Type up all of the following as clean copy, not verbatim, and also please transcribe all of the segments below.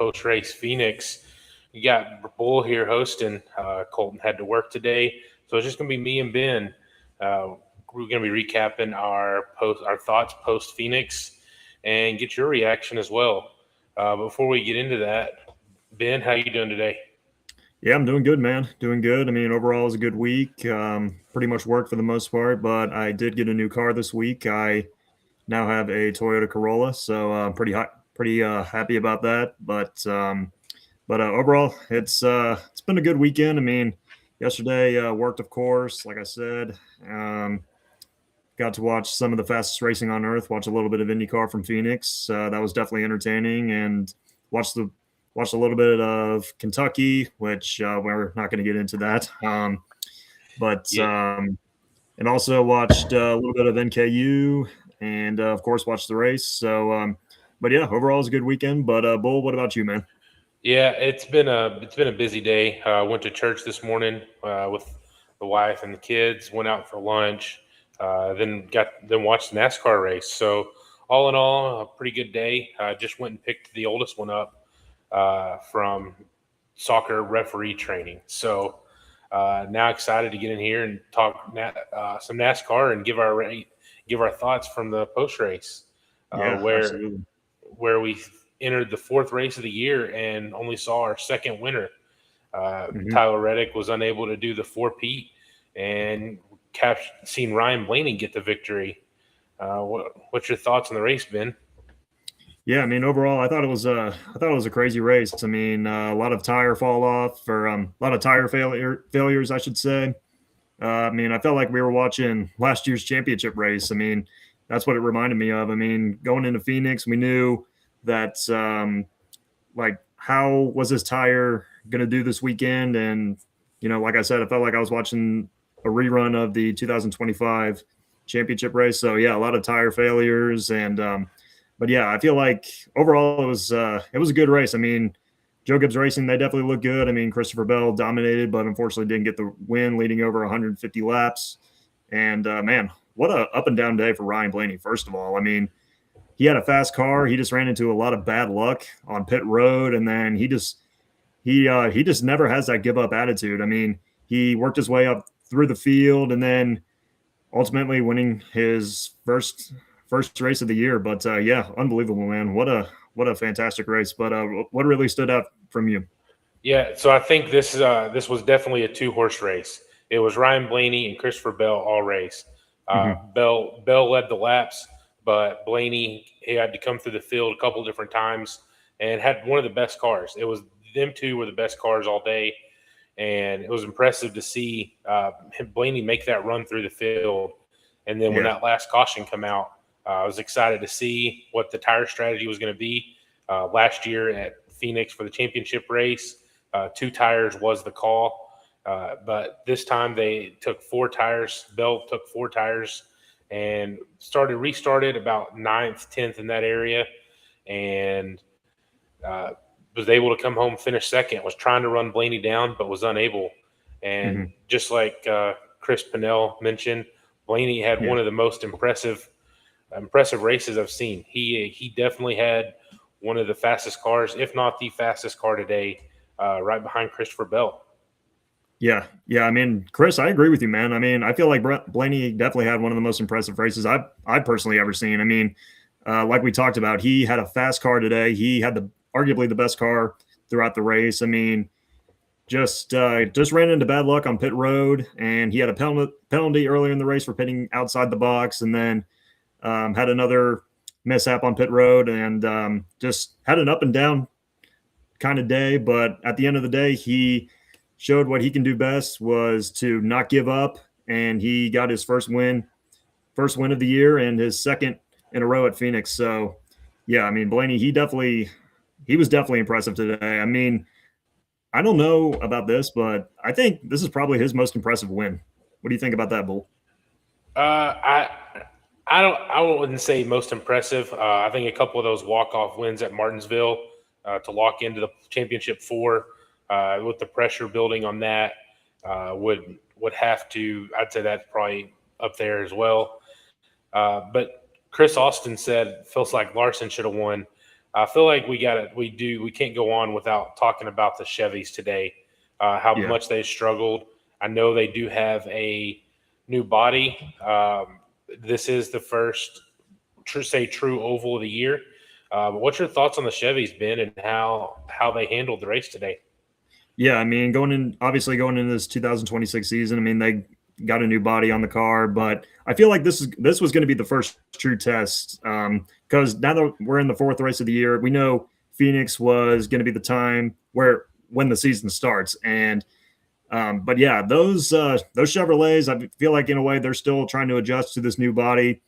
post-race Phoenix. You got Bull here hosting. Colton had to work today, so it's just going to be me and Ben. We're going to be recapping our thoughts post Phoenix and get your reaction as well. Before we get into that, Ben, how you doing today? Yeah, I'm doing good, man. Doing good. I mean, overall, it was a good week. Pretty much worked for the most part, but I did get a new car this week. I now have a Toyota Corolla, so pretty happy about that. But overall, it's been a good weekend. I mean, yesterday worked, of course, like I said. Got to watch some of the fastest racing on earth. Watch a little bit of IndyCar from Phoenix. That was definitely entertaining, and watched the watched a little bit of Kentucky, which we're not going to get into that. But Yeah, and also watched a little bit of NKU, and of course watched the race. But yeah, overall it was a good weekend. But Bull, what about you, man? yeah, it's been a busy day. I went to church this morning with the wife and the kids. Went out for lunch. Then watched the NASCAR race. So all in all, a pretty good day. Just went and picked the oldest one up from soccer referee training. So now excited to get in here and talk some NASCAR and give our thoughts from the post race, Yeah, where absolutely. we entered the fourth race of the year and only saw our second winner. Hmm. Tyler Reddick was unable to do the four-peat, and seen Ryan Blaney get the victory. What's your thoughts on the race, Ben? Yeah, I mean, overall, I thought it was a crazy race. I mean, a lot of tire fall off, or a lot of failures, I should say. I mean, I felt like we were watching last year's championship race. I mean, that's what it reminded me of. I mean, going into Phoenix, we knew that like how was this tire going to do this weekend, and like I said, I felt like I was watching a rerun of the 2025 championship race. So yeah, a lot of tire failures, and but yeah, I feel like overall it was a good race. I mean, Joe Gibbs Racing, they definitely look good. I mean, Christopher Bell dominated, but unfortunately didn't get the win, leading over 150 laps. And man, what a up and down day for Ryan Blaney. First of all, I mean, he had a fast car. He just ran into a lot of bad luck on pit road, and then he just never has that give up attitude. I mean, he worked his way up through the field, and then ultimately winning his first race of the year. But yeah, unbelievable, man. What a fantastic race. But what really stood out from you? Yeah, so I think this was definitely a two-horse race. It was Ryan Blaney and Christopher Bell all race. Hmm. Bell led the laps, but Blaney, he had to come through the field a couple different times and had one of the best cars. It was them two were the best cars all day, and it was impressive to see Blaney make that run through the field. And then when Yeah. that last caution come out, I was excited to see what the tire strategy was going to be. Last year at Phoenix for the championship race, two tires was the call. But this time they took four tires. Bell took four tires and restarted about ninth, 10th in that area, and uh, was able to come home, finish second. Was trying to run Blaney down, but was unable. And Hmm. just like Chris Pinnell mentioned, Blaney had Yeah. one of the most impressive races I've seen. He definitely had one of the fastest cars, if not the fastest car today, right behind Christopher Bell. Yeah, yeah. I mean, Chris, I agree with you, man. I mean, I feel like Blaney definitely had one of the most impressive races I've personally ever seen. I mean, like we talked about, he had a fast car today. He had the arguably the best car throughout the race. I mean, just ran into bad luck on pit road, and he had a penalty earlier in the race for pitting outside the box, and then had another mishap on pit road, and just had an up and down kind of day. But at the end of the day, he showed what he can do best was to not give up, and he got his first win of the year, and his second in a row at Phoenix. So yeah, I mean, Blaney, he was definitely impressive today. I mean, I don't know about this, but I think this is probably his most impressive win. What do you think about that, Bull? I I wouldn't say most impressive. I think a couple of those walk off wins at Martinsville to lock into the championship four with the pressure building on that would have to. I'd say that's probably up there as well. But Chris Austin said feels like Larson should have won. I feel like we can't go on without talking about the Chevys today, how Yeah. much they struggled. I know they do have a new body. This is the first, true oval of the year. But what's your thoughts on the Chevys, Ben, and how they handled the race today? Yeah, I mean, obviously going into this 2026 season, I mean, they got a new body on the car, but I feel like this was going to be the first true test because now that we're in the fourth race of the year, we know Phoenix was going to be the time when the season starts, and but yeah, those Chevrolets, I feel like in a way they're still trying to adjust to this new body.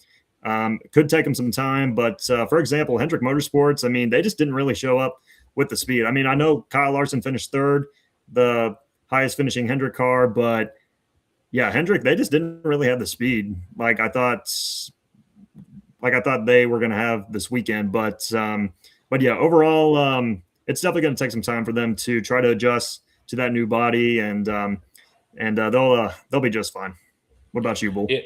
It could take them some time, but for example, Hendrick Motorsports, I mean, they just didn't really show up with the speed. I mean, I know Kyle Larson finished third, the highest finishing Hendrick car, but yeah, Hendrick, they just didn't really have the speed like I thought they were going to have this weekend. But yeah, overall, it's definitely going to take some time for them to try to adjust to that new body, and they'll be just fine. What about you, Bull? Yeah,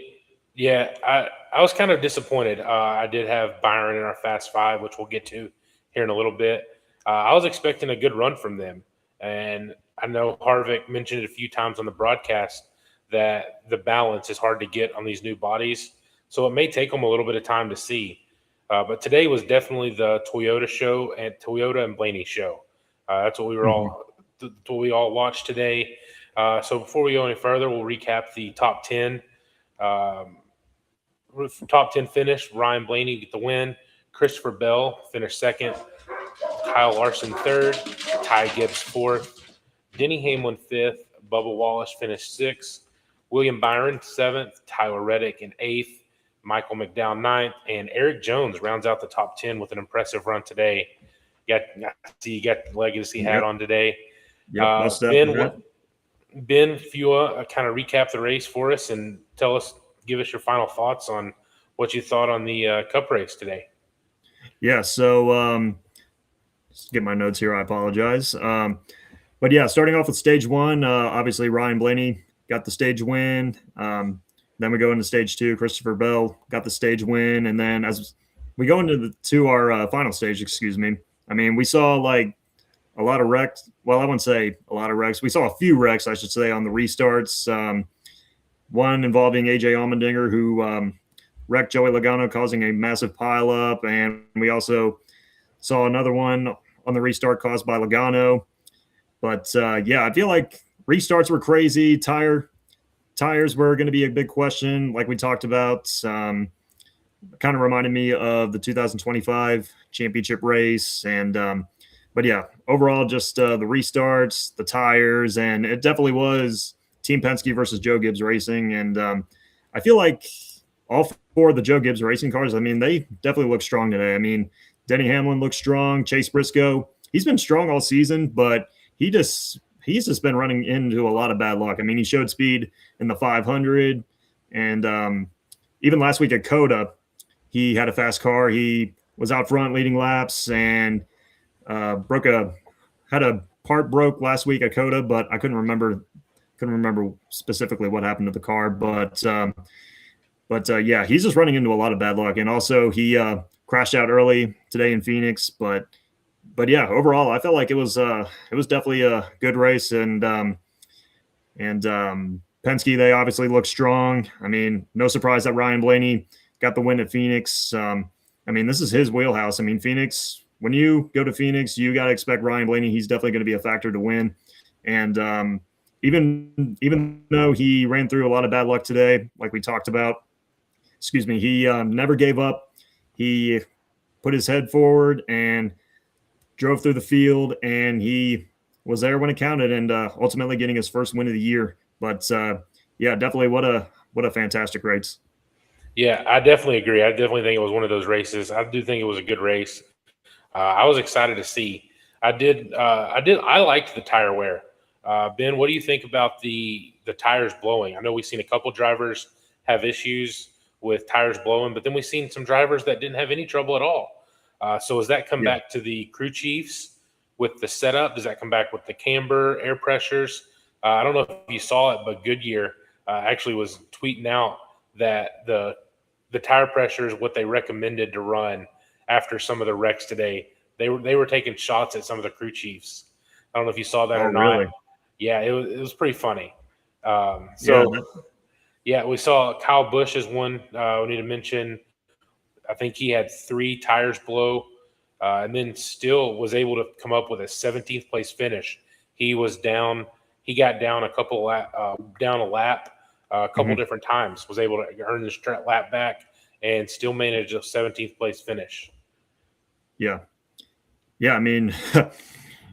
yeah. I was kind of disappointed. I did have Byron in our Fast Five, which we'll get to here in a little bit. I was expecting a good run from them, and I know Harvick mentioned it a few times on the broadcast that the balance is hard to get on these new bodies. So it may take them a little bit of time to see. But today was definitely the Toyota show and Toyota and Blaney show. That's what Mhm. what we all watched today. So before we go any further, we'll recap the top 10. Um, top 10 finish, Ryan Blaney get the win. Christopher Bell finished second. Kyle Larson third. Ty Gibbs fourth. Denny Hamlin fifth. Bubba Wallace finished sixth. William Byron seventh. Tyler Reddick in eighth. Michael McDowell ninth. And Eric Jones rounds out the top 10 with an impressive run today. You got the legacy hat Yep. on today. Yep. Most Ben, definitely. if you kind of recap the race for us and give us your final thoughts on what you thought on the Cup race today. Yeah. So, just get my notes here. I apologize. But yeah, starting off with stage one, obviously Ryan Blaney got the stage win. Then we go into stage two. Christopher Bell got the stage win, and then as we go to our final stage, excuse me. I mean, we saw like a lot of wrecks. Well, I wouldn't say a lot of wrecks. We saw a few wrecks, I should say, on the restarts. One involving AJ Allmendinger, who wrecked Joey Logano, causing a massive pileup, and we also saw another one on the restart caused by Logano. But yeah, I feel like restarts were crazy. Tires were going to be a big question, like we talked about. Kind of reminded me of the 2025 championship race, and but yeah, overall, just the restarts, the tires, and it definitely was Team Penske versus Joe Gibbs Racing. And I feel like all four of the Joe Gibbs Racing cars, I mean, they definitely look strong today. I mean, Denny Hamlin looks strong. Chase Briscoe, he's been strong all season, but he's just been running into a lot of bad luck. I mean, he showed speed in the 500, and even last week at Coda, he had a fast car. He was out front leading laps and had a part broke last week at Coda, but I couldn't remember specifically what happened to the car. But yeah, he's just running into a lot of bad luck, and also he crashed out early today in Phoenix. But yeah, overall, I felt like it was definitely a good race, and Penske, they obviously look strong. I mean, no surprise that Ryan Blaney got the win at Phoenix. I mean, this is his wheelhouse. I mean, Phoenix, when you go to Phoenix, you got to expect Ryan Blaney. He's definitely going to be a factor to win. And even though he ran through a lot of bad luck today, like we talked about, excuse me, he never gave up. He put his head forward and drove through the field, and he was there when it counted, and ultimately getting his first win of the year. But yeah, definitely what a fantastic race. Yeah, I definitely agree. I definitely think it was one of those races. I do think it was a good race. I was excited to see. I liked the tire wear. Ben, what do you think about the tires blowing? I know we've seen a couple drivers have issues with tires blowing, but then we've seen some drivers that didn't have any trouble at all. So does that come Yeah. back to the crew chiefs with the setup? Does that come back with the camber, air pressures? I don't know if you saw it, but Goodyear actually was tweeting out that the tire pressure is what they recommended to run after some of the wrecks today they were taking shots at some of the crew chiefs. I don't know if you saw that Oh, or not. really? Yeah, it was pretty funny. Yeah, So yeah, we saw Kyle Busch as one. We need to mention. I think he had 3 tires blow, and then still was able to come up with a 17th place finish. He was down. He got down down a lap, a couple mhm, different times. Was able to earn his lap back, and still managed a 17th place finish. yeah, yeah. I mean,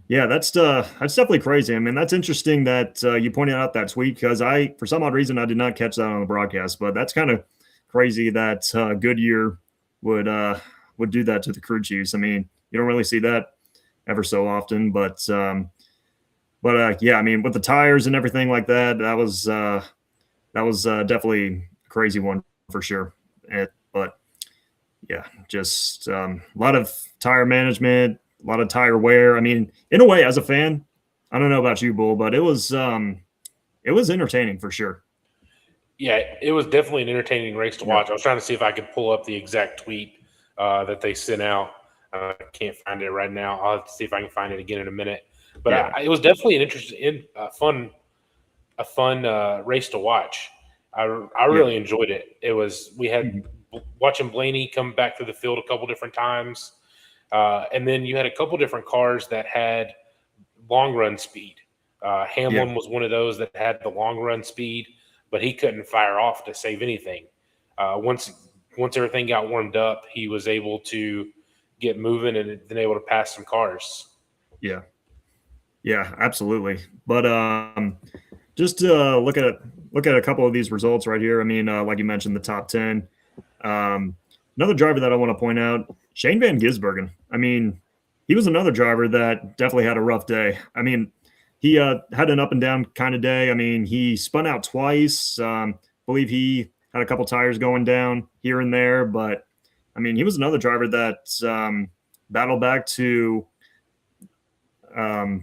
yeah, that's definitely crazy. I mean, that's interesting that you pointed out that tweet because for some odd reason, I did not catch that on the broadcast. But that's kind of crazy that Goodyear would uh, would do that to the crew chiefs. I mean, you don't really see that ever so often, but yeah, I mean, with the tires and everything like that, that was definitely a crazy one for sure. But yeah, just a lot of tire management, a lot of tire wear. I mean, in a way, as a fan, I don't know about you, Bull, but it was entertaining for sure. Yeah, it was definitely an entertaining race to Yeah, watch. I was trying to see if I could pull up the exact tweet that they sent out. I can't find it right now. I'll have to see if I can find it again in a minute. But yeah, it was definitely an interesting, fun race to watch. I yeah, really enjoyed it. We had mhm, watching Blaney come back through the field a couple different times, and then you had a couple different cars that had long run speed. yeah, Hamlin was one of those that had the long run speed, but he couldn't fire off to save anything. Once everything got warmed up, he was able to get moving and then able to pass some cars. yeah, yeah, absolutely. But just look at a couple of these results right here. I mean, like you mentioned, the top 10. Um, Another driver that I want to point out, Shane Van Gisbergen. I mean, he was another driver that definitely had a rough day. I mean, he had an up and down kind of day. I mean, he spun out twice. Believe he had a couple tires going down here and there, but I mean, he was another driver that battled back to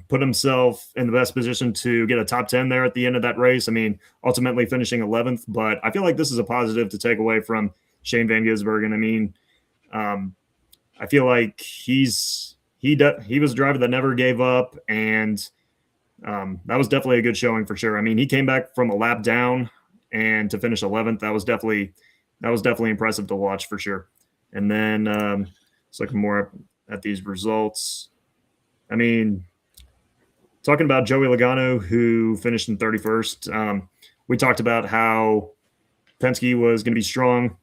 put himself in the best position to get a top 10 there at the end of that race. I mean, ultimately finishing 11th, but I feel like this is a positive to take away from Shane Van Gisbergen. I mean, um, I feel like he was a driver that never gave up, and that was definitely a good showing for sure. I mean, he came back from a lap down and to finish 11th. That was definitely impressive to watch for sure. And then let's look more at these results. I mean, talking about Joey Logano, who finished in 31st, we talked about how Penske was going to be strong,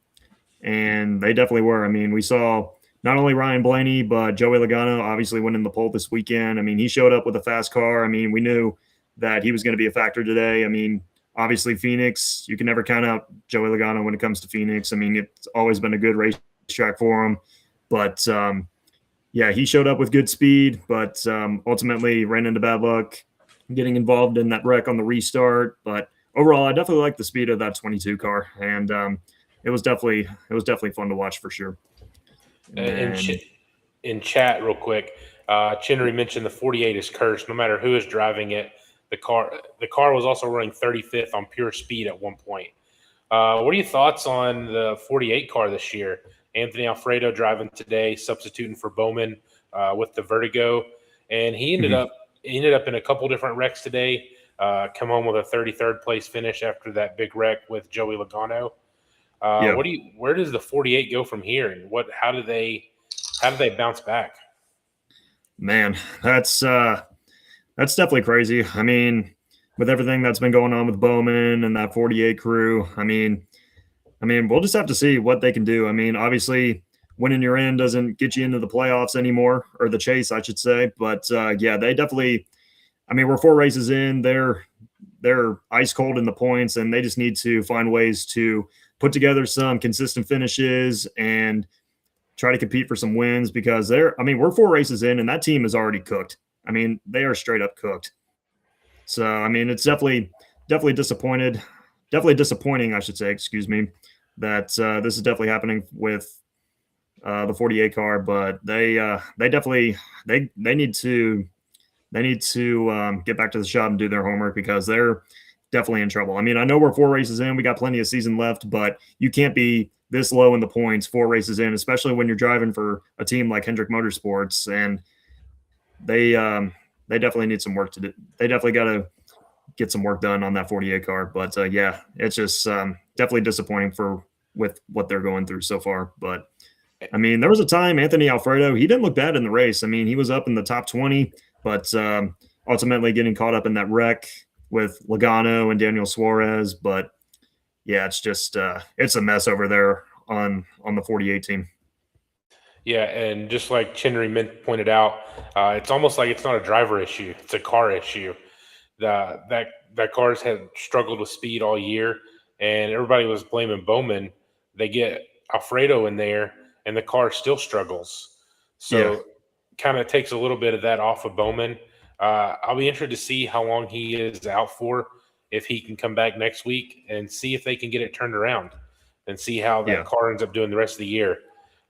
and they definitely were. I mean, we saw not only Ryan Blaney, but Joey Logano obviously winning the pole this weekend. I mean, he showed up with a fast car. I mean, we knew that he was going to be a factor today. I mean, obviously, Phoenix, you can never count out Joey Logano when it comes to Phoenix. I mean, it's always been a good racetrack for him. But yeah, he showed up with good speed, but ultimately ran into bad luck getting involved in that wreck on the restart. But overall, I definitely like the speed of that 22 car, and it was definitely fun to watch for sure. And In then in chat, real quick, Chinnery mentioned the 48 is cursed. No matter who is driving it, the car was also running 35th on pure speed at one point. What are your thoughts on the 48 car this year? Anthony Alfredo driving today, substituting for Bowman with the Vertigo, and mhm, he ended up in a couple different wrecks today. Come home with a 33rd place finish after that big wreck with Joey Logano. yeah, Where does the 48 go from here, and how do they bounce back? man, that's definitely crazy. I mean, with everything that's been going on with Bowman and that 48 crew, I mean, we'll just have to see what they can do. I mean, obviously, winning your end doesn't get you into the playoffs anymore, or the chase, I should say. But yeah, they definitely. I mean, we're 4 races in. They're ice cold in the points, and they just need to find ways to put together some consistent finishes and try to compete for some wins because they're. I mean, we're 4 races in, and that team is already cooked. I mean, they are straight up cooked. So I mean, it's definitely disappointing, I should say. Excuse me, that this is definitely happening with the 48 car, but they definitely they need to get back to the shop and do their homework because they're definitely in trouble. I mean, I know we're 4 races in, we got plenty of season left, but you can't be this low in the points 4 races in, especially when you're driving for a team like Hendrick Motorsports, and they definitely need some work to do. They definitely got to get some work done on that 48 car. But yeah, it's just definitely disappointing for with what they're going through so far. But I mean, there was a time Anthony Alfredo, he didn't look bad in the race. I mean, he was up in the top 20, but ultimately getting caught up in that wreck with Logano and Daniel Suarez. But yeah, it's just it's a mess over there on the 48 team. Yeah, and just like Chinnery pointed out, it's almost like it's not a driver issue; it's a car issue. That cars had struggled with speed all year, and everybody was blaming Bowman. They get Alfredo in there, and the car still struggles. Yeah, So, kind of takes a little bit of that off of Bowman. I'll be interested to see how long he is out for, if he can come back next week, and see if they can get it turned around, and see how that yeah, car ends up doing the rest of the year.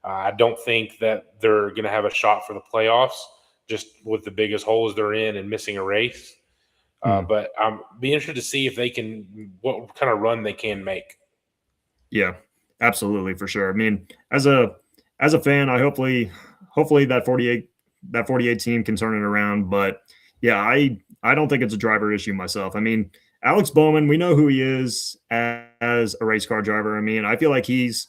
I don't think that they're going to have a shot for the playoffs, just with the biggest holes they're in and missing a race. hmm, But I'm be interested to see if they can, what kind of run they can make. yeah, absolutely for sure. I mean, as a fan, I hopefully that 48 team can turn it around. But yeah, I don't think it's a driver issue myself. I mean, Alex Bowman, we know who he is as a race car driver. I mean, I feel like he's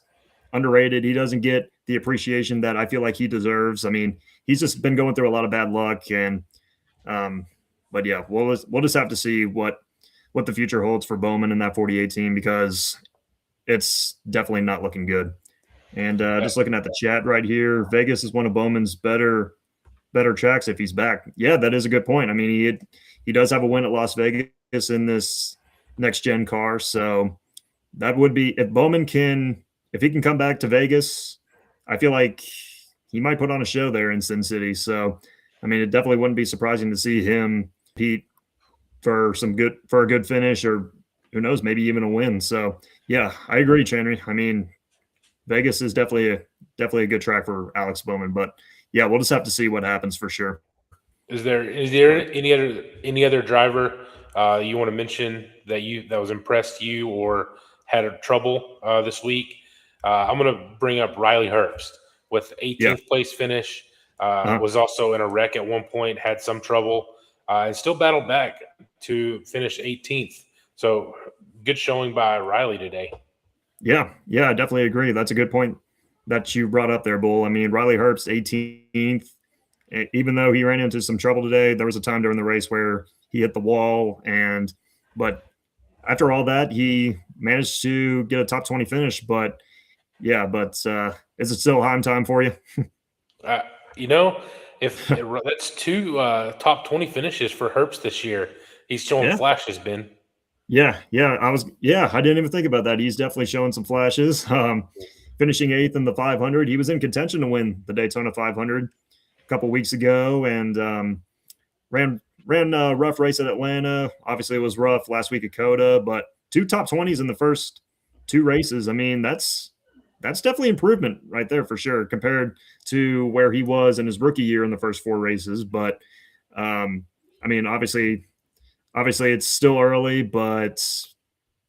underrated. He doesn't get the appreciation that I feel like he deserves. I mean, he's just been going through a lot of bad luck, and um, but yeah, we'll just have to see what the future holds for Bowman in that 48 team, because it's definitely not looking good. And Yeah, just looking at the chat right here, Vegas is one of Bowman's better tracks if he's back. Yeah, that is a good point. I mean, he does have a win at Las Vegas in this next gen car, so that would be if he can come back to Vegas, I feel like he might put on a show there in Sin City. So, I mean, it definitely wouldn't be surprising to see him compete for a good finish, or who knows, maybe even a win. So, yeah, I agree, Chandry. I mean, Vegas is definitely a good track for Alex Bowman, but yeah, we'll just have to see what happens for sure. is there But any other driver you want to mention that was impressed you or had a trouble this week? I'm going to bring up Riley Herbst with yeah, 18th place finish. uh, Was also in a wreck at one point, had some trouble, and still battled back to finish 18th. So good showing by Riley today. yeah, I definitely agree. That's a good point that you brought up there, Bull. I mean, Riley Herbst, 18th. Even though he ran into some trouble today, there was a time during the race where he hit the wall, but after all that, he managed to get a top 20 finish. But yeah, is it still Heim time for you? Uh, you know, if that's two top 20 finishes for Herbst this year, he's showing Yeah, flashes, Ben. yeah, I didn't even think about that. He's definitely showing some flashes. Finishing eighth in the 500, he was in contention to win the Daytona 500 a couple weeks ago, and ran a rough race at Atlanta. Obviously, it was rough last week at Coda, but two top 20s in the first two races. I mean, that's definitely improvement right there for sure compared to where he was in his rookie year in the first four races. But I mean, obviously it's still early, but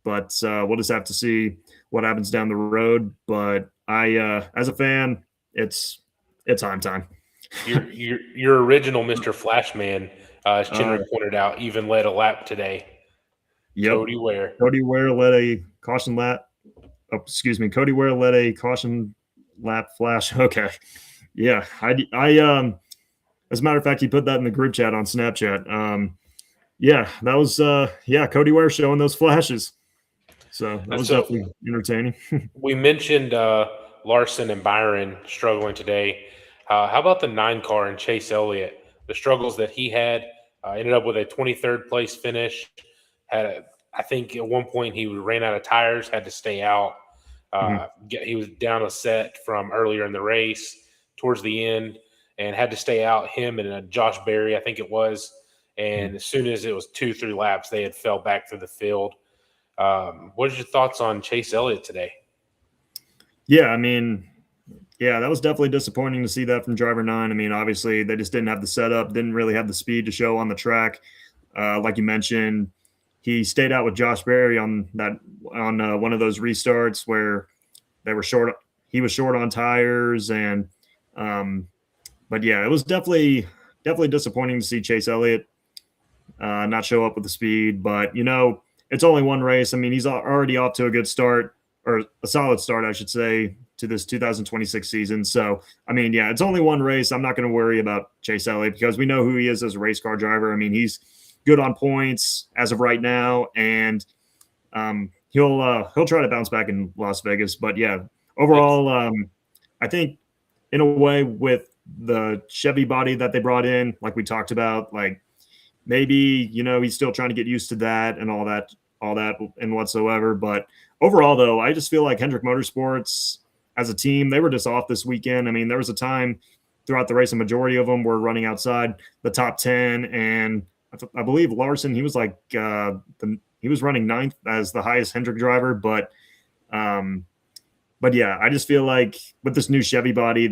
we'll just have to see what happens down the road. But as a fan, it's time. Your original Mr. Flashman, as uh, Chinry pointed out, even led a lap today. yep. Cody Ware. Cody Ware led a caution lap. Oh, excuse me. Cody Ware led a caution lap flash. Okay. Yeah. As a matter of fact, he put that in the group chat on Snapchat. Yeah, that was, yeah, Cody Ware showing those flashes. So that And was so definitely entertaining. we mentioned Larson and Byron struggling today. How about the 9 car and Chase Elliott? The struggles that he had, ended up with a 23rd place finish. I think at one point he ran out of tires, had to stay out. Mhm. He was down a set from earlier in the race towards the end and had to stay out. Him and Josh Berry, I think it was. And Mhm. as soon as it was 2, 3 laps, they had fell back through the field. What are your thoughts on Chase Elliott today? Yeah, I mean, yeah, that was definitely disappointing to see that from driver nine. I mean, obviously they just didn't have the setup, didn't really have the speed to show on the track. Like you mentioned, he stayed out with Josh Berry on one of those restarts where they were short. He was short on tires, and um, but yeah, it was definitely disappointing to see Chase Elliott not show up with the speed. But it's only one race. I mean, he's already off to a good start, or a solid start, I should say, to this 2026 season. So, I mean, yeah, it's only one race. I'm not going to worry about Chase Elliott because we know who he is as a race car driver. I mean, he's good on points as of right now, and he'll try to bounce back in Las Vegas. But yeah, overall, I think in a way with the Chevy body that they brought in, like we talked about, like maybe he's still trying to get used to that and all that and whatsoever. But overall, though, I just feel like Hendrick Motorsports as a team, they were just off this weekend. I mean, there was a time throughout the race, a majority of them were running outside the top 10, and I believe Larson, he was like he was running ninth as the highest Hendrick driver, um, but yeah, I just feel like with this new Chevy body,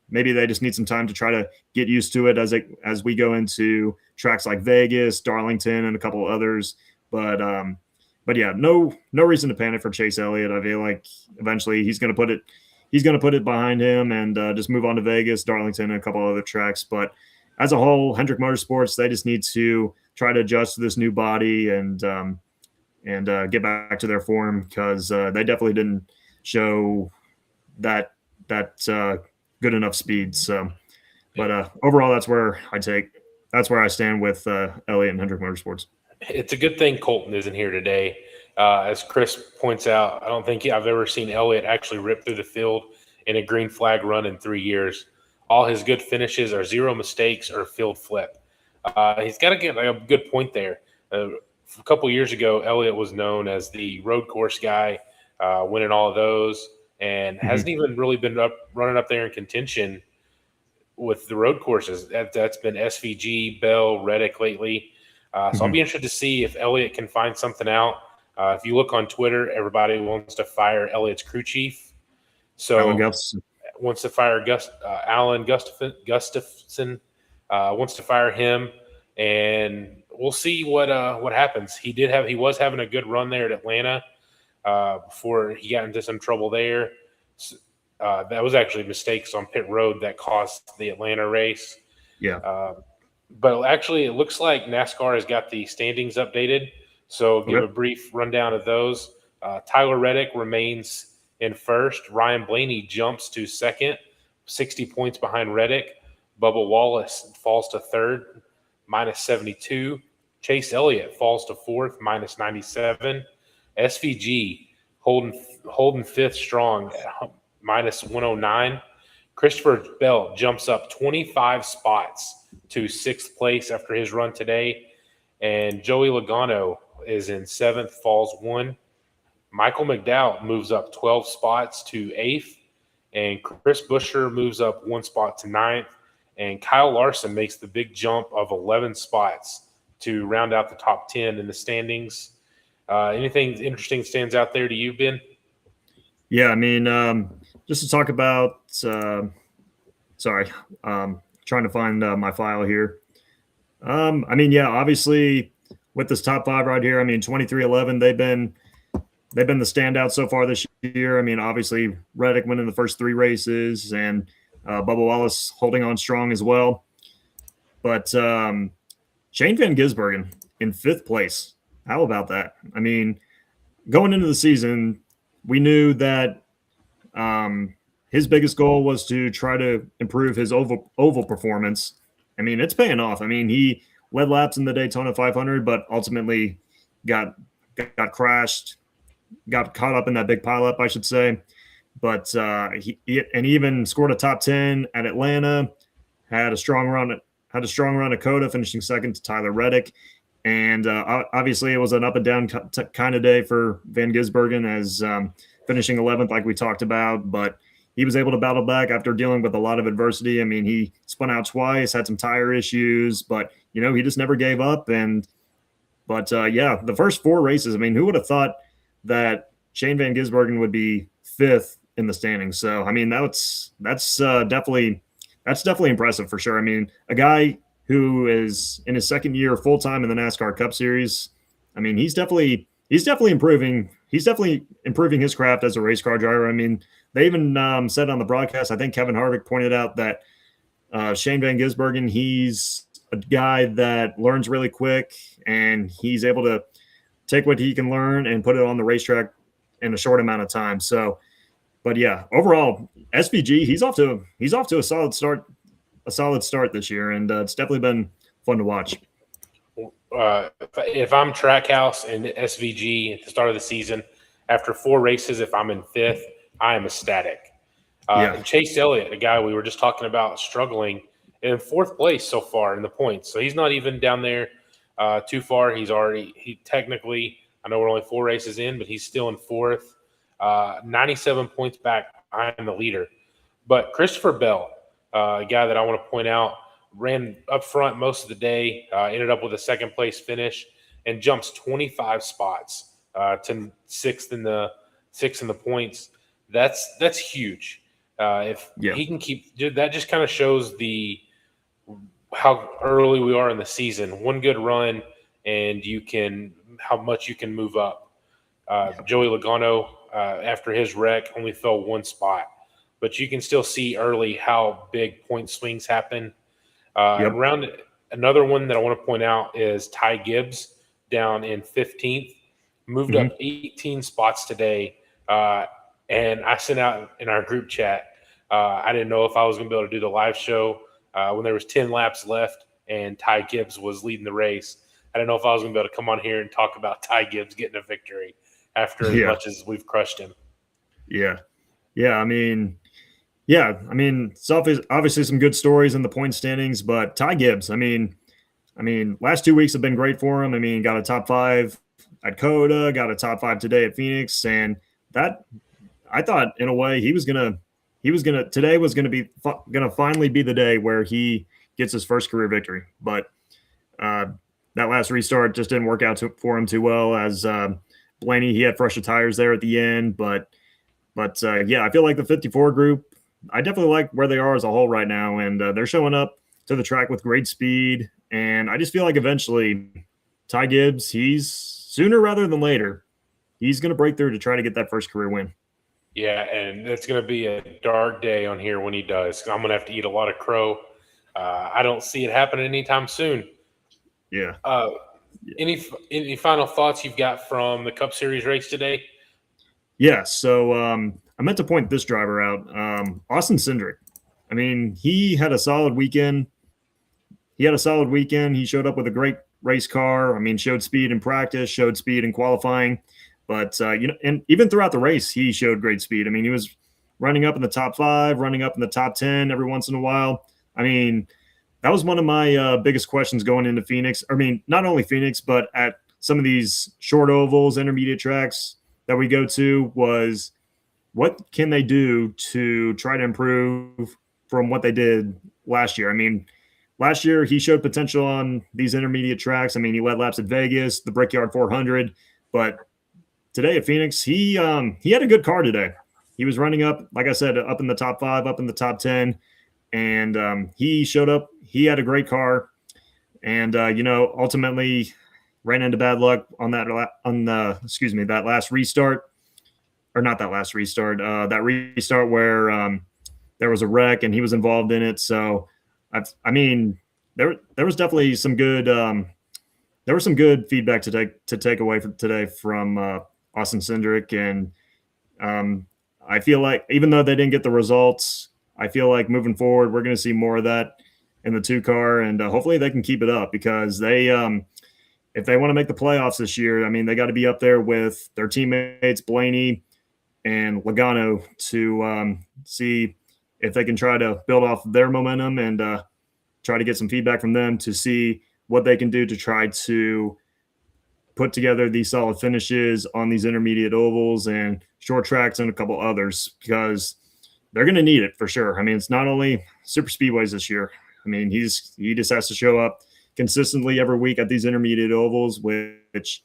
maybe they just need some time to try to get used to it as we go into tracks like Vegas, Darlington, and a couple others. But yeah, no reason to panic for Chase Elliott. I feel like eventually he's going to put it behind him and just move on to Vegas, Darlington, and a couple other tracks. But as a whole, Hendrick Motorsports, they just need to try to adjust to this new body and get back to their form because they definitely didn't show that good enough speed. So, but overall, that's where I stand with Elliott and Hendrick Motorsports. It's a good thing Colton isn't here today. As Chris points out, I don't think I've ever seen Elliott actually rip through the field in a green flag run in 3 years. All his good finishes are 0 mistakes or field flip. He's got to get a good point there. A couple years ago, Elliott was known as the road course guy, winning all of those, and hasn't even really been running up there in contention with the road courses. That's been SVG, Bell, Reddick lately. So I'll be interested to see if Elliott can find something out. If you look on Twitter, everybody wants to fire Elliott's crew chief. So Alan Gustafson wants to fire Alan Gustafson wants to fire him, and we'll see what happens. He was having a good run there at Atlanta before he got into some trouble there. That was actually mistakes on pit road that cost the Atlanta race. Yeah. But actually, it looks like NASCAR has got the standings updated. So give a brief rundown of those. Tyler Reddick remains in first. Ryan Blaney jumps to second, 60 points behind Reddick. Bubba Wallace falls to third, minus 72. Chase Elliott falls to fourth, minus 97. SVG holding fifth strong at minus 109. Christopher Bell jumps up 25 spots to sixth place after his run today. And Joey Logano is in seventh, falls one. Michael McDowell moves up 12 spots to eighth. And Chris Buescher moves up one spot to ninth. And Kyle Larson makes the big jump of 11 spots to round out the top 10 in the standings. Anything interesting stands out there to you, Ben? Yeah, I mean, just to talk about trying to find my file here. I mean, yeah, obviously with this top five right here, I mean, 23-11, they've been the standout so far this year. I mean, obviously Reddick winning the first three races and Bubba Wallace holding on strong as well. But Shane Van Gisbergen in fifth place. How about that? I mean, going into the season, we knew that his biggest goal was to try to improve his oval performance. I mean, it's paying off. I mean, he led laps in the Daytona 500, but ultimately got crashed, got caught up in that big pileup, I should say. But he even scored a top 10 at Atlanta. Had a strong run at Coda, finishing second to Tyler Reddick. And obviously, it was an up and down kind of day for Van Gisbergen, as finishing 11th, like we talked about. But he was able to battle back after dealing with a lot of adversity. I mean, he spun out twice, had some tire issues, but he just never gave up. But the first four races, I mean, who would have thought that Shane Van Gisbergen would be fifth in the standings? So I mean, that's definitely impressive for sure. I mean, a guy who is in his second year full time in the NASCAR Cup Series, I mean, he's definitely improving he's definitely improving his craft as a race car driver. I mean, they even said on the broadcast, I think Kevin Harvick pointed out that Shane Van Gisbergen, he's a guy that learns really quick, and he's able to take what he can learn and put it on the racetrack in a short amount of time. So, but yeah, overall, SVG, he's off to a solid start this year, and it's definitely been fun to watch. If I'm Trackhouse and SVG at the start of the season, after 4 races, if I'm in 5th, I am ecstatic. And Chase Elliott, a guy we were just talking about struggling, in 4th place so far in the points. So he's not even down there too far. He technically, I know we're only 4 races in, but he's still in 4th, 97 points back behind the leader. But Christopher Bell, a guy that I want to point out, ran up front most of the day, ended up with a 2nd place finish, and jumps 25 spots to 6th in the points. That's huge. If he can keep that, just kind of shows how early we are in the season. One good run, and how much you can move up. Joey Logano, after his wreck, only fell 1 spot, but you can still see early how big point swings happen. Around another one that I want to point out is Ty Gibbs down in 15th, moved up 18 spots today. And I sent out in our group chat, I didn't know if I was going to be able to do the live show when there was 10 laps left and Ty Gibbs was leading the race. I didn't know if I was going to be able to come on here and talk about Ty Gibbs getting a victory after as much as we've crushed him. Yeah. I mean, it's obviously some good stories in the point standings, but Ty Gibbs, I mean, last 2 weeks have been great for him. I mean, got a top 5 at Coda, got a top 5 today at Phoenix, and that I thought in a way today was gonna finally be the day where he gets his first career victory. But that last restart just didn't work out for him too well. As Blaney, he had fresher tires there at the end, but I feel like the 54 group, I definitely like where they are as a whole right now, and they're showing up to the track with great speed. And I just feel like eventually Ty Gibbs, he's sooner rather than later, he's going to break through to try to get that first career win. Yeah, and it's going to be a dark day on here when he does. I'm going to have to eat a lot of crow. I don't see it happening anytime soon. Yeah. Any final thoughts you've got from the Cup Series race today? Yeah, so I meant to point this driver out. Austin Cindric. I mean, he had a solid weekend. He showed up with a great race car. I mean, showed speed in practice, showed speed in qualifying. But, and even throughout the race, he showed great speed. I mean, he was running up in the top 5, running up in the top 10 every once in a while. I mean, that was one of my biggest questions going into Phoenix. I mean, not only Phoenix, but at some of these short ovals, intermediate tracks that we go to, was what can they do to try to improve from what they did last year? I mean, last year he showed potential on these intermediate tracks. I mean, he led laps at Vegas, the Brickyard 400, but today at Phoenix, he had a good car today. He was running up, like I said, up in the top 5, up in the top 10, and he showed up. He had a great car, and ultimately ran into bad luck on that last restart, or not that last restart, that restart where there was a wreck and he was involved in it. So, I mean, there was definitely some good there was some good feedback to take away from today from Austin Cindric, and I feel like even though they didn't get the results, I feel like moving forward we're going to see more of that in the 2 car, and hopefully they can keep it up, because they if they want to make the playoffs this year, I mean, they got to be up there with their teammates Blaney and Logano to see if they can try to build off their momentum and try to get some feedback from them to see what they can do to try to put together these solid finishes on these intermediate ovals and short tracks and a couple others, because they're going to need it for sure. I mean, it's not only super speedways this year. I mean, he just has to show up consistently every week at these intermediate ovals, which,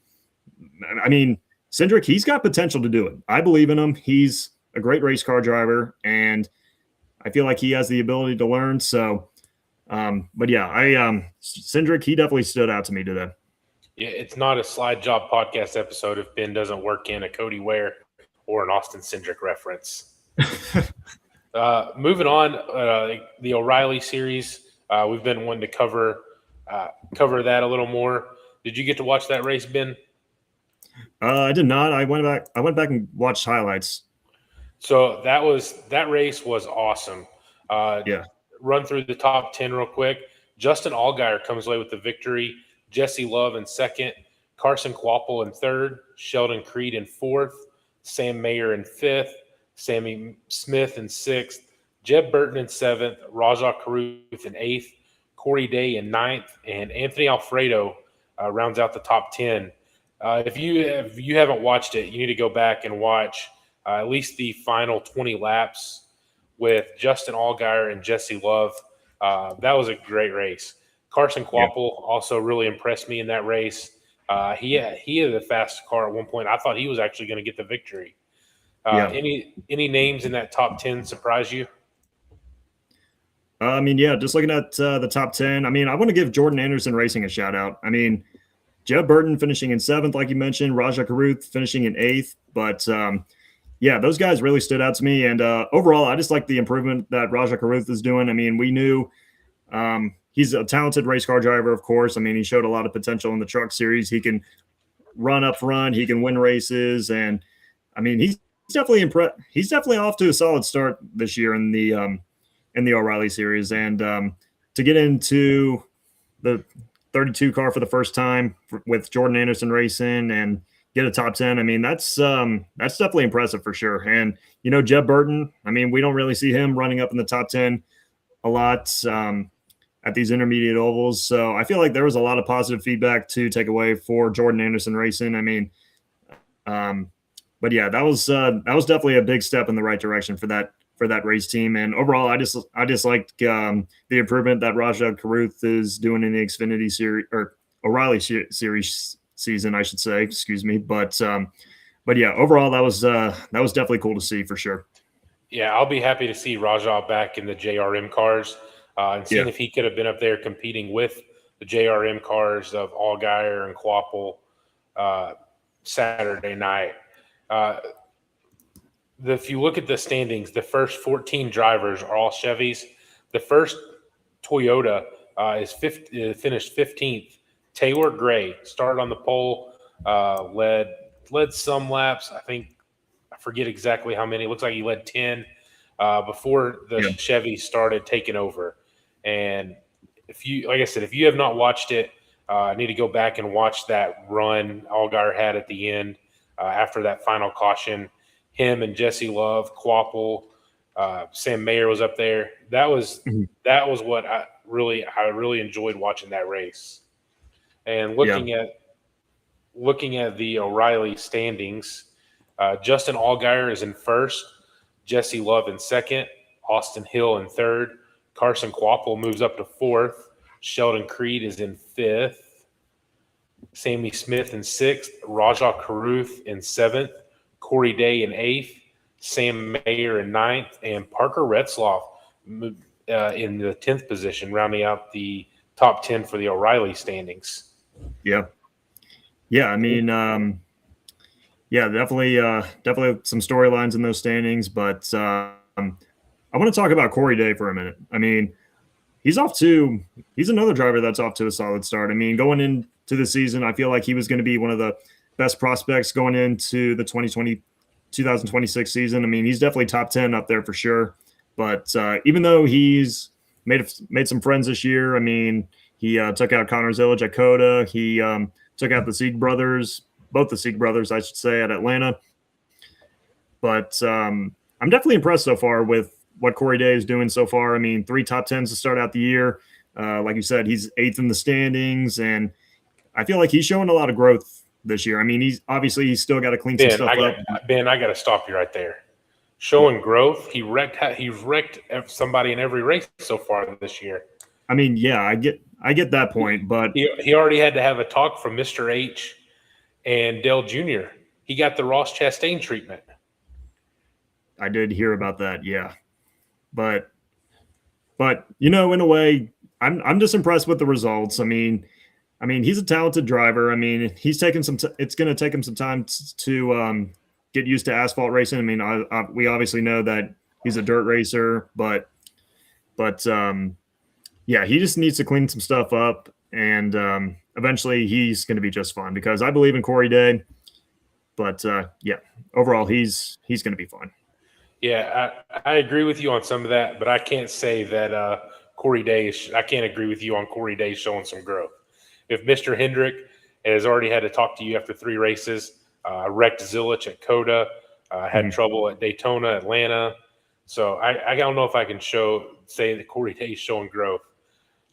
I mean, Cindric, he's got potential to do it. I believe in him. He's a great race car driver, and I feel like he has the ability to learn. So, but yeah, Cindric, he definitely stood out to me today. Yeah, it's not a slide job podcast episode if Ben doesn't work in a Cody Ware or an Austin Cindric reference. Moving on, the O'Reilly series. We've been wanting to cover that a little more. Did you get to watch that race, Ben? I did not. I went back. I went back and watched highlights. So that race was awesome. Uh, Yeah, Run through the top 10 real quick. Justin Allgaier comes away with the victory. Jesse Love in second. Carson Kvapil in third. Sheldon Creed in fourth. Sam Mayer in fifth. Sammy Smith in sixth. Jeb Burton in seventh. Rajah Caruth in eighth. Corey Day in ninth. And Anthony Alfredo rounds out the top 10. If you haven't watched it, you need to go back and watch at least the final 20 laps with Justin Allgaier and Jesse Love. That was a great race. Carson Kvapil also really impressed me in that race. He had the fastest car at one point. I thought he was actually going to get the victory. Any names in that top 10 surprise you? I mean, yeah, just looking at the top 10. I mean, I want to give Jordan Anderson Racing a shout out. I mean, Jeb Burton finishing in seventh, like you mentioned, Rajah Caruth finishing in eighth. But yeah, those guys really stood out to me. And overall, I just like the improvement that Rajah Caruth is doing. I mean, we knew he's a talented race car driver, of course. I mean, he showed a lot of potential in the truck series. He can run up front, he can win races. And I mean, he's definitely he's definitely off to a solid start this year in the O'Reilly series. And to get into the 32 car for the first time with Jordan Anderson Racing and get a top 10. I mean, that's definitely impressive for sure. And, you know, Jeb Burton, I mean, we don't really see him running up in the top 10 a lot at these intermediate ovals. So I feel like there was a lot of positive feedback to take away for Jordan Anderson Racing. I mean, but yeah, that was definitely a big step in the right direction for that race team. And overall, I just liked the improvement that Rajah Caruth is doing in the Xfinity series or O'Reilly series season, I should say. Excuse me, but yeah, overall, that was definitely cool to see for sure. Yeah, I'll be happy to see Rajah back in the JRM cars and seeing if he could have been up there competing with the JRM cars of Allgaier and Kvapil Saturday night. If you look at the standings, the first 14 drivers are all Chevys. The first Toyota finished 15th. Taylor Gray started on the pole, led some laps. I forget exactly how many. It looks like he led 10 before the Chevy started taking over. And like I said, if you have not watched it, I need to go back and watch that run Allgaier had at the end after that final caution. Him and Jesse Love, Kvapil, Sam Mayer was up there. That was what I really enjoyed watching that race. And looking at the O'Reilly standings, Justin Allgaier is in first, Jesse Love in second, Austin Hill in third, Carson Kvapil moves up to fourth, Sheldon Creed is in fifth, Sammy Smith in sixth, Rajah Caruth in seventh, Corey Day in eighth, Sam Mayer in ninth, and Parker Retzloff in the 10th position, rounding out the top 10 for the O'Reilly standings. Yeah. I mean, definitely some storylines in those standings, but I want to talk about Corey Day for a minute. I mean, he's another driver that's off to a solid start. I mean, going into the season, I feel like he was going to be one of the best prospects going into the 2026 season. I mean, he's definitely top 10 up there for sure. But even though he's made some friends this year, I mean, he took out Connor Zillage at Coda. He took out the Sieg brothers, both the Sieg brothers, I should say, at Atlanta. But I'm definitely impressed so far with what Corey Day is doing so far. I mean, 3 top 10s to start out the year. Like you said, he's 8th in the standings, and I feel like he's showing a lot of growth this year. I mean, he's still got to clean some stuff up. Ben, I got to stop you right there. Showing growth, he's wrecked somebody in every race so far this year. I mean, yeah, I get that point, but he already had to have a talk from Mr. H and Dale Jr. He got the Ross Chastain treatment. I did hear about that, yeah. But you know, in a way, I'm just impressed with the results. I mean, I mean, he's a talented driver. I mean, he's taken some. It's going to take him some time to get used to asphalt racing. I mean, we obviously know that he's a dirt racer, but yeah, he just needs to clean some stuff up, and eventually he's going to be just fine because I believe in Corey Day. But yeah, overall he's going to be fine. Yeah, I agree with you on some of that, but I can't say that Corey Day is. I can't agree with you on Corey Day showing some growth. If Mr. Hendrick has already had to talk to you after 3 races, wrecked Zilich at Coda, had trouble at Daytona, Atlanta. So I don't know if I can say that Corey Day is showing growth.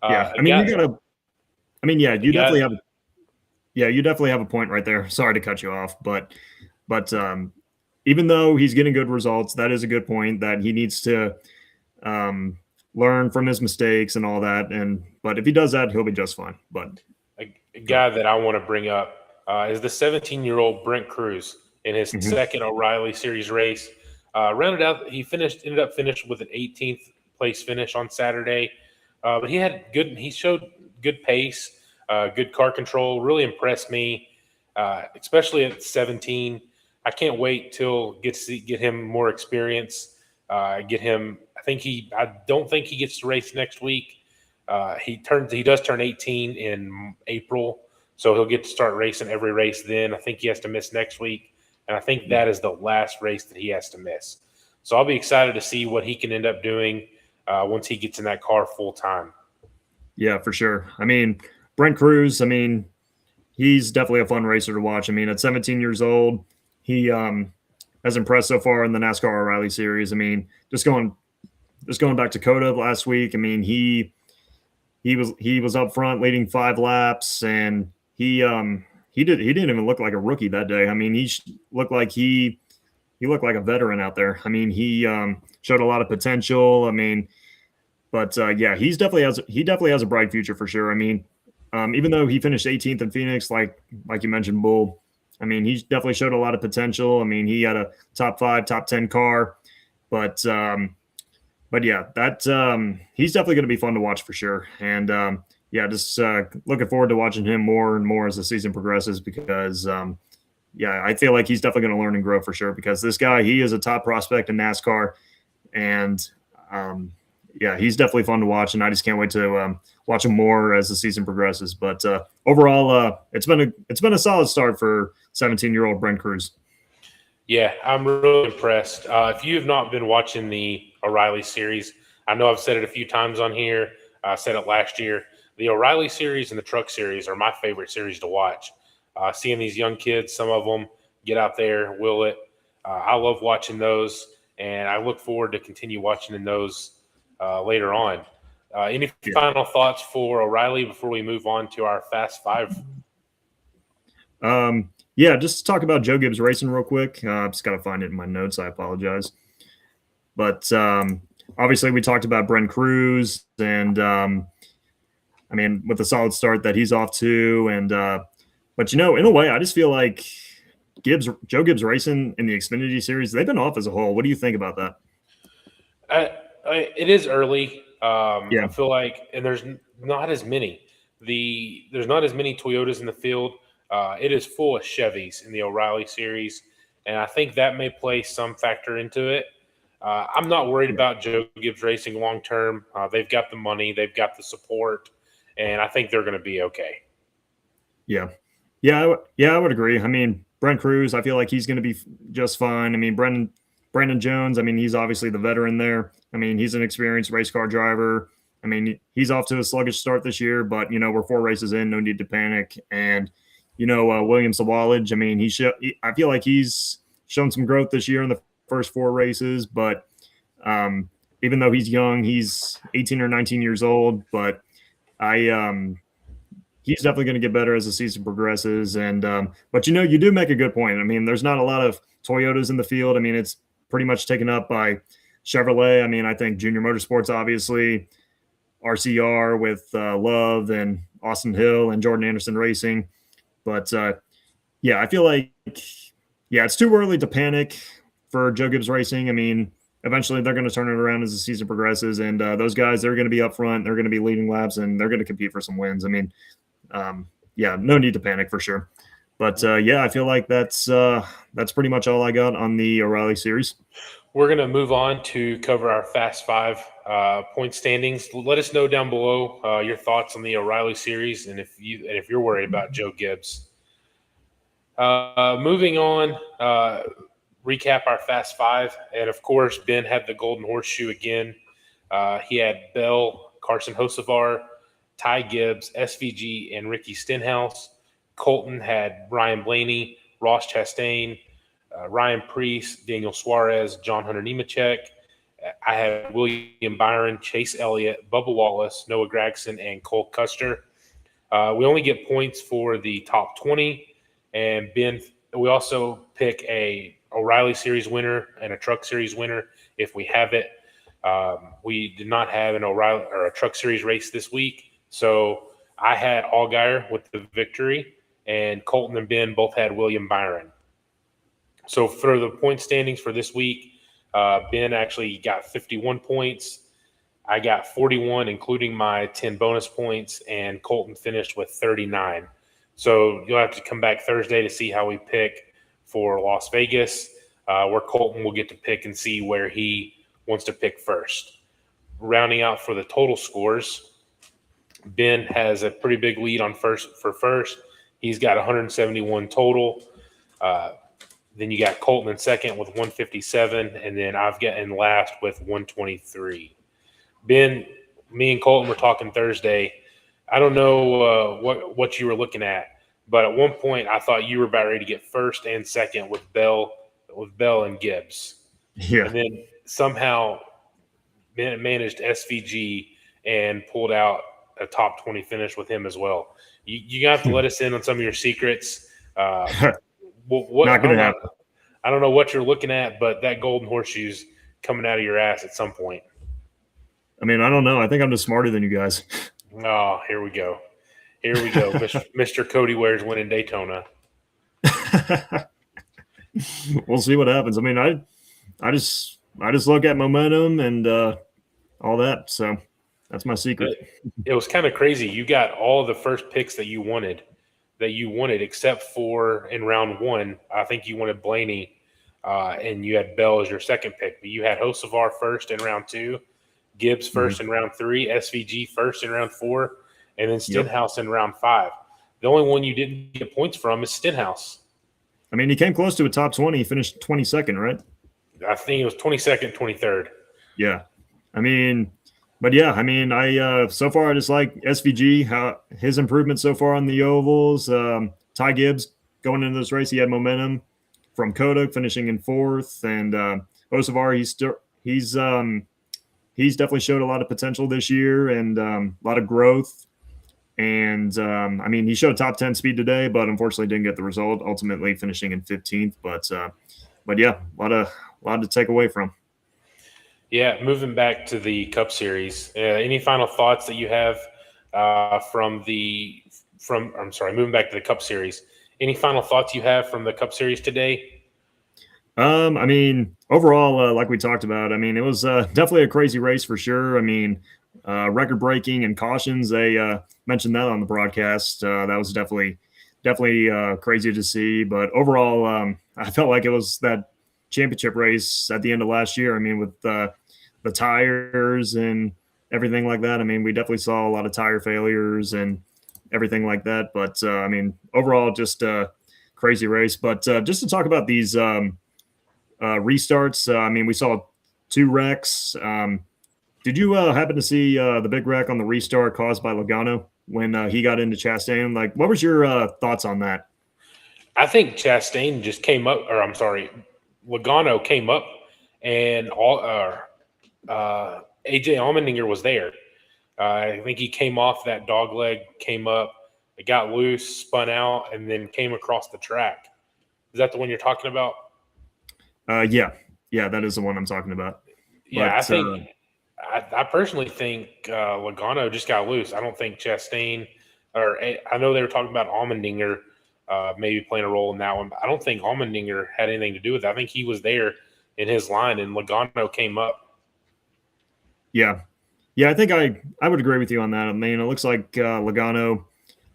Yeah, I mean, you gotta. I mean, yeah, you definitely have. Yeah, you definitely have a point right there. Sorry to cut you off, but even though he's getting good results, that is a good point that he needs to learn from his mistakes and all that. But if he does that, he'll be just fine. But a guy that I want to bring up is the 17-year-old Brent Cruz in his second O'Reilly Series race. Rounded out, ended up finished with an 18th place finish on Saturday. But he showed good pace, good car control, really impressed me, especially at 17. I can't wait till get him more experience. Get him. I don't think he gets to race next week. He does turn 18 in April, so he'll get to start racing every race then. I think he has to miss next week, and I think that is the last race that he has to miss. So I'll be excited to see what he can end up doing once he gets in that car full time. Yeah, for sure. I mean, Brent Cruz, I mean, he's definitely a fun racer to watch. I mean, at 17 years old, he has impressed so far in the NASCAR O'Reilly Series. I mean, just going back to Coda last week. I mean, he was up front leading 5 laps, and he didn't even look like a rookie that day. I mean, he looked like he looked like a veteran out there. I mean, he showed a lot of potential. I mean, but yeah, he definitely has a bright future for sure. I mean, even though he finished 18th in Phoenix, like you mentioned, Bull. I mean, he definitely showed a lot of potential. I mean, he had a top 5, top 10 car, but yeah, that he's definitely going to be fun to watch for sure. And yeah, just looking forward to watching him more and more as the season progresses because yeah, I feel like he's definitely going to learn and grow for sure because this guy, he is a top prospect in NASCAR, and yeah, he's definitely fun to watch, and I just can't wait to watch him more as the season progresses. But overall, it's been a solid start for 17-year-old Brent Cruz. Yeah, I'm really impressed. If you have not been watching the O'Reilly Series, I know I've said it a few times on here. I said it last year. The O'Reilly Series and the Truck Series are my favorite series to watch. Seeing these young kids, some of them get out there, will it. I love watching those, and I look forward to continue watching in those later on. Any final thoughts for O'Reilly before we move on to our Fast Five? Yeah, just to talk about Joe Gibbs Racing real quick. I've just got to find it in my notes. I apologize. But obviously, we talked about Brent Cruz, and I mean, with the solid start that he's off to, and but in a way, I just feel like Joe Gibbs Racing in the Xfinity Series, they've been off as a whole. What do you think about that? It is early. Yeah. I feel like, and there's not as many. There's not as many Toyotas in the field. It is full of Chevys in the O'Reilly Series, and I think that may play some factor into it. I'm not worried about Joe Gibbs Racing long term. They've got the money, they've got the support, and I think they're going to be okay. Yeah, I would agree. I mean, Brent Cruz, I feel like he's going to be just fine. I mean, Brandon Jones, I mean, he's obviously the veteran there. I mean, he's an experienced race car driver. I mean, he's off to a sluggish start this year, but we're 4 races in, no need to panic. And William Sawalage, I mean, I feel like he's shown some growth this year in the first 4 races, but even though he's young, he's 18 or 19 years old, but he's definitely going to get better as the season progresses. And but you do make a good point. I mean, there's not a lot of Toyotas in the field. I mean, it's pretty much taken up by Chevrolet. I mean, I think Junior Motorsports, obviously, RCR with Love and Austin Hill and Jordan Anderson Racing. But yeah, I feel like it's too early to panic for Joe Gibbs Racing. I mean, eventually they're going to turn it around as the season progresses, and those guys, they're going to be up front, they're going to be leading laps, and they're going to compete for some wins. I mean, yeah, no need to panic for sure. But yeah, I feel like that's pretty much all I got on the O'Reilly series. We're going to move on to cover our Fast Five point standings. Let us know down below your thoughts on the O'Reilly series, and if you're worried about Joe Gibbs. Moving on, recap our Fast Five, and of course, Ben had the Golden Horseshoe again. He had Bell, Carson Hocevar, Ty Gibbs, SVG, and Ricky Stenhouse. Colton had Ryan Blaney, Ross Chastain, Ryan Priest, Daniel Suarez, John Hunter Nemechek. I had William Byron, Chase Elliott, Bubba Wallace, Noah Gragson, and Cole Custer. We only get points for the top 20. And Ben, we also pick a O'Reilly Series winner and a Truck Series winner if we have it. We did not have an O'Reilly or a Truck Series race this week, so I had Allgaier with the victory, and Colton and Ben both had William Byron. So for the point standings for this week, Ben actually got 51 points. I got 41, including my 10 bonus points, and Colton finished with 39. So you'll have to come back Thursday to see how we pick for Las Vegas, where Colton will get to pick and see where he wants to pick first. Rounding out for the total scores, Ben has a pretty big lead on first. He's got 171 total. Then you got Colton in second with 157, and then I've got in last with 123. Ben, me and Colton were talking Thursday. I don't know what you were looking at, but at one point I thought you were about ready to get first and second with Bell and Gibbs. Yeah. And then somehow managed SVG and pulled out a top 20 finish with him as well. You have to let us in on some of your secrets. Not going to happen. I don't know what you're looking at, but that Golden Horseshoe's coming out of your ass at some point. I mean, I don't know. I think I'm just smarter than you guys. Oh, here we go. Mr. Cody Ware's winning Daytona. We'll see what happens. I mean, I just look at momentum and all that. So that's my secret. It was kind of crazy. You got all of the first picks that you wanted, except for in round one. I think you wanted Blaney, and you had Bell as your second pick. But you had Hocevar first in round two, Gibbs first in round three, SVG first in round four, and then Stenhouse in round five. The only one you didn't get points from is Stenhouse. I mean, he came close to a top 20. He finished 22nd, right? I think it was 22nd, 23rd. Yeah. I mean, but yeah, I mean, I so far I just like SVG, how his improvement so far on the ovals. Ty Gibbs going into this race, he had momentum from Kodak finishing in fourth, and Hocevar, he's definitely showed a lot of potential this year and a lot of growth. And I mean, he showed top 10 speed today, but unfortunately didn't get the result, ultimately finishing in 15th. But yeah, a lot to take away from. Yeah, moving back to the Cup Series. Any final thoughts that you have moving back to the Cup Series? Any final thoughts you have from the Cup Series today? I mean, overall, like we talked about, I mean, it was definitely a crazy race for sure. I mean, record breaking and cautions. They mentioned that on the broadcast. That was definitely crazy to see. But overall, I felt like it was that championship race at the end of last year. I mean, with the tires and everything like that. I mean, we definitely saw a lot of tire failures and everything like that. But I mean, overall, just a crazy race. But just to talk about these restarts, I mean, we saw 2 wrecks. Did you happen to see the big wreck on the restart caused by Logano when he got into Chastain? Like, what was your thoughts on that? I think Chastain just came up, or I'm sorry, Logano came up, and AJ Allmendinger was there. I think he came off that dog leg, came up, it got loose, spun out, and then came across the track. Is that the one you're talking about? Yeah, that is the one I'm talking about. Yeah, but, I personally think Logano just got loose. I don't think Chastain, or I know they were talking about Allmendinger maybe playing a role in that one, but I don't think Allmendinger had anything to do with it. I think he was there in his line, and Logano came up. Yeah, I think I would agree with you on that. I mean, it looks like Logano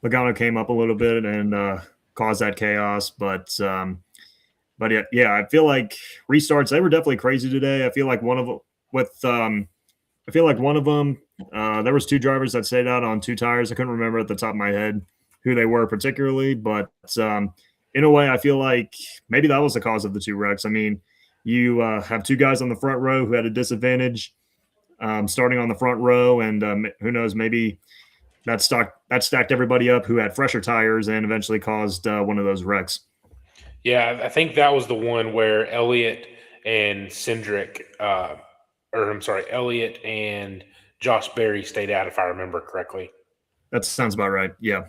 Logano came up a little bit and caused that chaos. But yeah, I feel like restarts, they were definitely crazy today. I feel like one of them with I feel like one of them, there was two drivers that stayed out on two tires. I couldn't remember at the top of my head who they were particularly, but in a way, I feel like maybe that was the cause of the two wrecks. I mean, you have two guys on the front row who had a disadvantage starting on the front row, and who knows, maybe that stacked everybody up who had fresher tires and eventually caused one of those wrecks. Yeah, I think that was the one where Elliott and Cindric, or I'm sorry, Elliott and Josh Berry stayed out, if I remember correctly. That sounds about right. Yeah,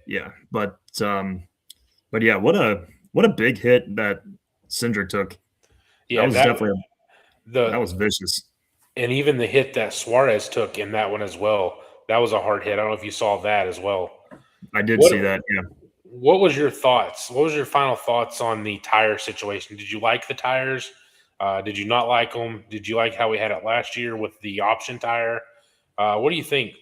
yeah, but yeah, what a big hit that Cindric took. That Yeah, was definitely that the was vicious. and even the hit that Suarez took in that one as well. That was a hard hit. I don't know if you saw that as well. I did What see that. Yeah. What was your thoughts? What was your final thoughts on the tire situation? Did you like the tires? Did you not like them? Did you like how we had it last year with the option tire? What do you think?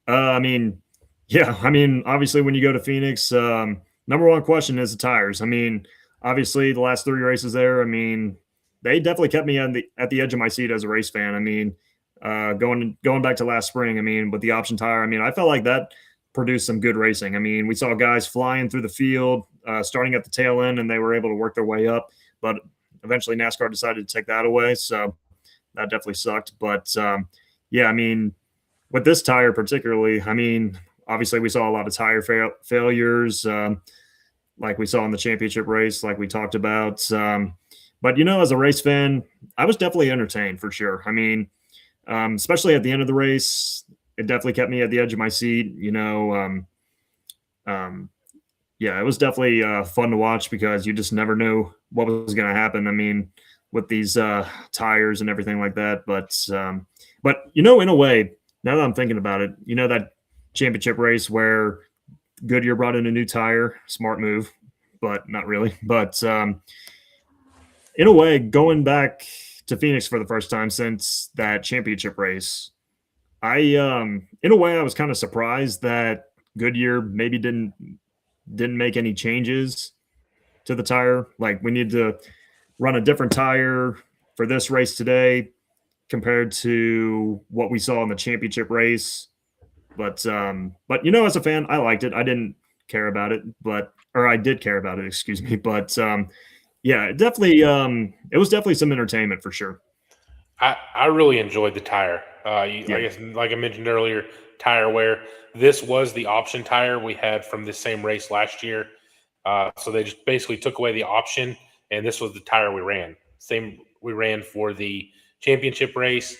I mean, yeah, I mean, obviously, when you go to Phoenix, number one question is the tires. I mean, obviously, the last three races there, I mean, they definitely kept me on at the edge of my seat as a race fan. I mean, going back to last spring, I mean, with the option tire, I mean, I felt like that produced some good racing. I mean, we saw guys flying through the field, starting at the tail end, and they were able to work their way up. But eventually, NASCAR decided to take that away, so that definitely sucked. But yeah, I mean, with this tire particularly, I mean, obviously we saw a lot of tire failures, like we saw in the championship race, like we talked about. But as a race fan, I was definitely entertained for sure. I mean, especially at the end of the race, it definitely kept me at the edge of my seat. Um, yeah, it was definitely fun to watch because you just never knew what was going to happen. I mean, with these tires and everything like that. But in a way, now that I'm thinking about it, that championship race where Goodyear brought in a new tire, smart move, but not really. But in a way, going back to Phoenix for the first time since that championship race, in a way, I was kind of surprised that Goodyear maybe didn't make any changes to the tire. Like we need to run a different tire for this race today compared to what we saw in the championship race. But as a fan, I liked it. I didn't care about it, or I did care about it, excuse me. But yeah, it was definitely some entertainment for sure. I really enjoyed the tire. Yeah, I guess, like I mentioned earlier, tire wear. This was the option tire we had from the same race last year. So they just basically took away the option, and this was the tire we ran. Same we ran for the championship race.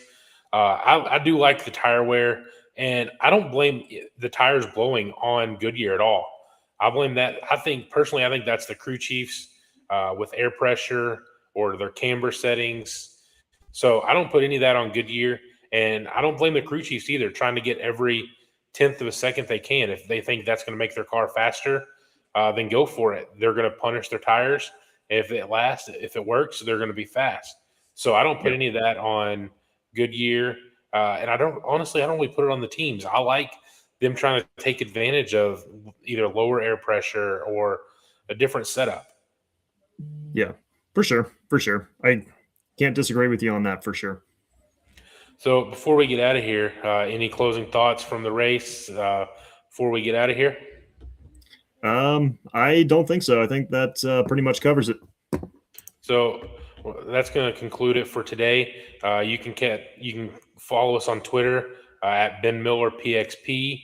I do like the tire wear, and I don't blame the tires blowing on Goodyear at all. I blame that. I think that's the crew chiefs with air pressure or their camber settings. So I don't put any of that on Goodyear, and I don't blame the crew chiefs either, trying to get every tenth of a second they can. If they think that's going to make their car faster, then go for it. They're going to punish their tires. If it works, they're going to be fast. So I don't put yeah, any of that on Goodyear, and I don't really put it on the teams. I like them trying to take advantage of either lower air pressure or a different setup. yeah, for sure, for sure. I can't disagree with you on that for sure. So before we get out of here, any closing thoughts from the race before we get out of here? I don't think so. I think that pretty much covers it. So that's going to conclude it for today. You can follow us on Twitter at Ben Miller PXP,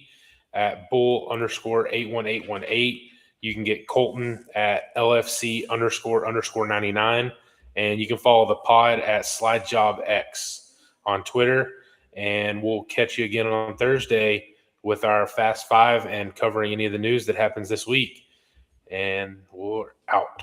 at Bull _ 81818. You can get Colton at LFC _ 99, and you can follow the pod at SlideJobX on Twitter. And we'll catch you again on Thursday with our Fast Five and covering any of the news that happens this week. And we're out.